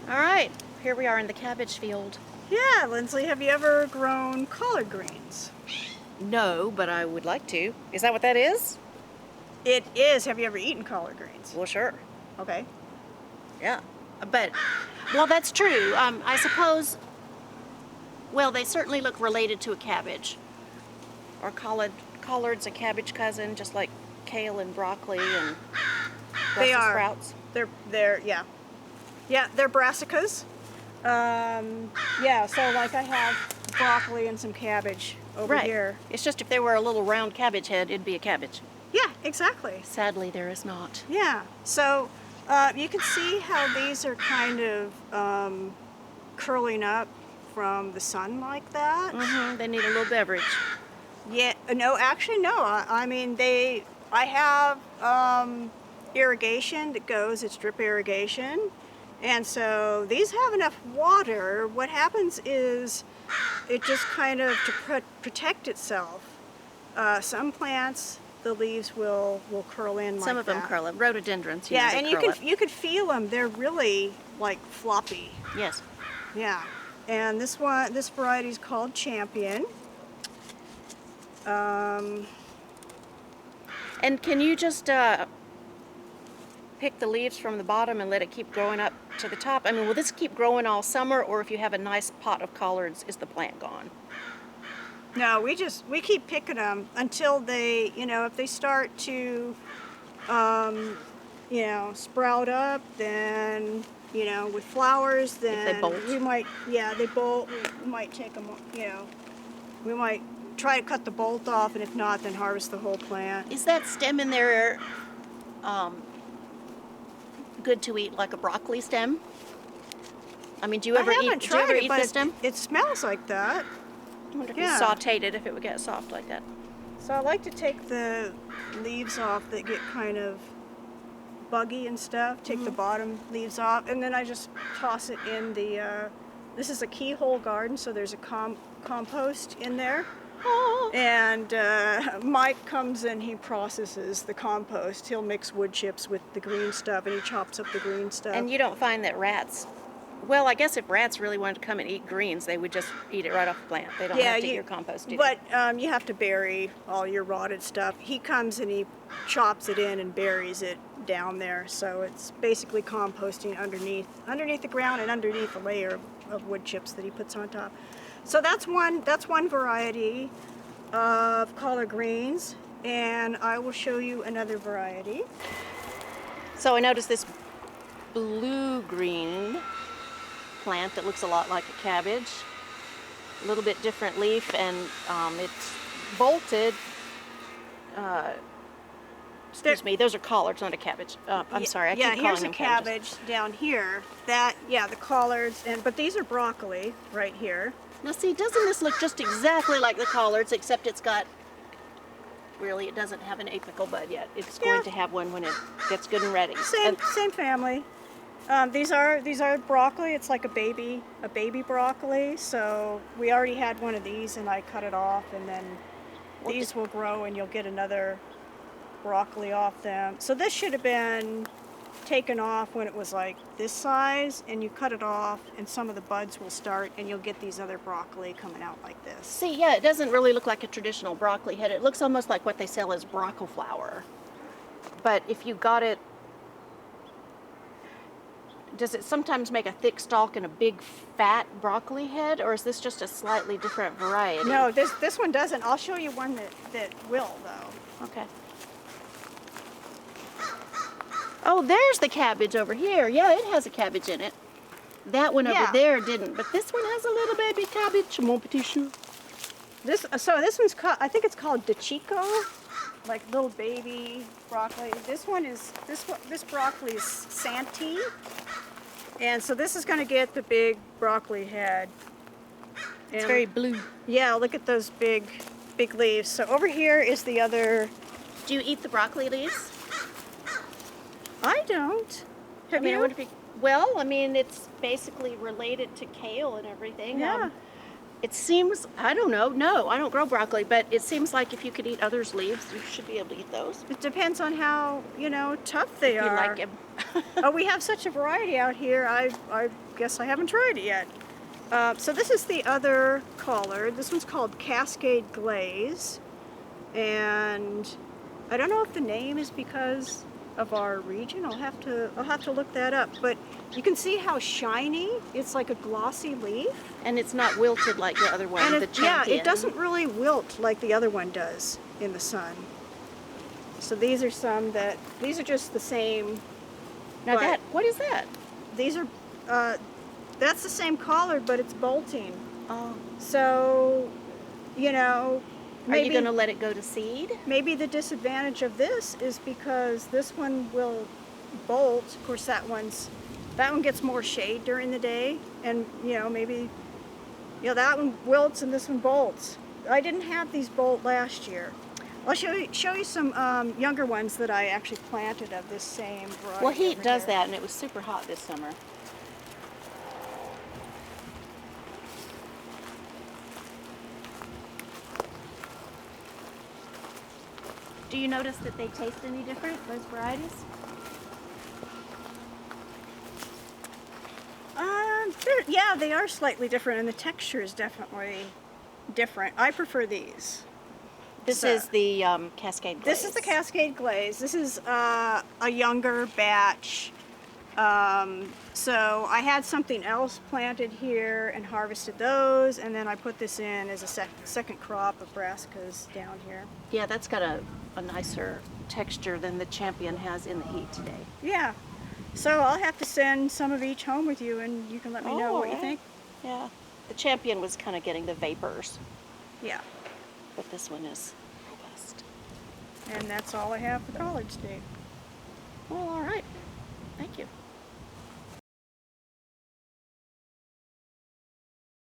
All right, here we are in the cabbage field. Yeah, Lynsley, have you ever grown collard greens? No, but I would like to. Is that what that is? It is. Have you ever eaten collard greens? Well, sure. Okay. Yeah. But, well, that's true. I suppose, well, they certainly look related to a cabbage. Or collards a cabbage cousin, just like kale and broccoli and They Brussels are. sprouts. Yeah. Yeah, they're brassicas. Yeah, so like I have broccoli and some cabbage over Right. here. It's just if there were a little round cabbage head, it'd be a cabbage. Yeah, exactly. Sadly, there is not. Yeah, so you can see how these are kind of curling up from the sun like that. They need a little beverage. Yeah, no, actually, no. I mean, I have irrigation that goes, it's drip irrigation. And so these have enough water. What happens is it just kind of, to protect itself, some plants, the leaves will curl in like that. Some of them curl up. Rhododendrons, Yeah, they and curl up. you could feel them. They're really like floppy. Yes. Yeah. And this variety is called Champion. And can you just pick the leaves from the bottom and let it keep growing up to the top? I mean, will this keep growing all summer, or if you have a nice pot of collards, is the plant gone? No, we keep picking them until they, if they start to, sprout up, then, with flowers, then If they bolt. we might, they bolt. We might take them, we might try to cut the bolt off, and if not, then harvest the whole plant. Is that stem in there good to eat, like a broccoli stem? I mean, do you ever I haven't eat tried it, the but stem? it smells like that. I wonder if yeah. you sauteed it, if it would get soft like that. So I like to take the leaves off that get kind of buggy and stuff, take the bottom leaves off, and then I just toss it in the, this is a keyhole garden, so there's a compost in there. Oh. And Mike comes and he processes the compost. He'll mix wood chips with the green stuff, and he chops up the green stuff. And you don't find that rats, well, I guess if rats really wanted to come and eat greens, they would just eat it right off the plant. They don't have to eat your compost, do but you have to bury all your rotted stuff. He comes and he chops it in and buries it down there. So it's basically composting underneath the ground and underneath a layer of wood chips that he puts on top. So that's one variety of collard greens, and I will show you another variety. So I noticed this blue-green plant that looks a lot like a cabbage. A little bit different leaf, and it's bolted. Excuse me, those are collards, not a cabbage. I'm sorry, I keep calling here's a them cabbages. cabbage down here. The collards, but these are broccoli right here. Now see, doesn't this look just exactly like the collards, except it's got, really, it doesn't have an apical bud yet. It's going to have one when it gets good and ready. Same family. These are broccoli. It's like a baby broccoli. So we already had one of these, and I cut it off, and then these will grow, and you'll get another broccoli off them. So this should have been taken off when it was like this size, and you cut it off, and some of the buds will start, and you'll get these other broccoli coming out like this. See, yeah, it doesn't really look like a traditional broccoli head. It looks almost like what they sell as broccoli flower. But if you got it, does it sometimes make a thick stalk and a big fat broccoli head, or is this just a slightly different variety? No, this one doesn't. I'll show you one that will, though. Okay. Oh, there's the cabbage over here. Yeah, it has a cabbage in it. That one over there didn't, but this one has a little baby cabbage. Mon petit chou. This one's called, I think it's called De Chico, like little baby broccoli. This broccoli is Santee, and so this is going to get the big broccoli head. It's very blue. Yeah, look at those big leaves. So over here is the other. Do you eat the broccoli leaves? I don't. Have you? Well, I mean, it's basically related to kale and everything. Yeah. It seems, I don't know, no, I don't grow broccoli, but it seems like if you could eat others' leaves, you should be able to eat those. It depends on how, tough they You are. like them. Oh, we have such a variety out here. I guess I haven't tried it yet. So this is the other collard. This one's called Cascade Glaze. And I don't know if the name is because of our region. I'll have to look that up. But you can see how shiny. It's like a glossy leaf. And it's not wilted like the other one, And the champion. it doesn't really wilt like the other one does in the sun. So these are these are just the same. Now but what is that? these are, that's the same collard, but it's bolting. Oh. So, Are you maybe going to let it go to seed? maybe the disadvantage of this is because this one will bolt. Of course, that one gets more shade during the day, and maybe that one wilts and this one bolts. I didn't have these bolt last year. I'll show you some younger ones that I actually planted of this same variety. Well, heat over does here. that, and it was super hot this summer. Do you notice that they taste any different, those varieties? Yeah, they are slightly different, and the texture is definitely different. I prefer these. This So- is the Cascade Glaze. This is the Cascade Glaze. This is a younger batch. So I had something else planted here and harvested those, and then I put this in as a second crop of brassicas down here. Yeah, that's got a nicer texture than the champion has in the heat today. Yeah. So I'll have to send some of each home with you, and you can let me know what you alright. think. Yeah. The champion was kind of getting the vapors, Yeah. but this one is robust. And that's all I have for college, Dave. Well, all right. Thank you.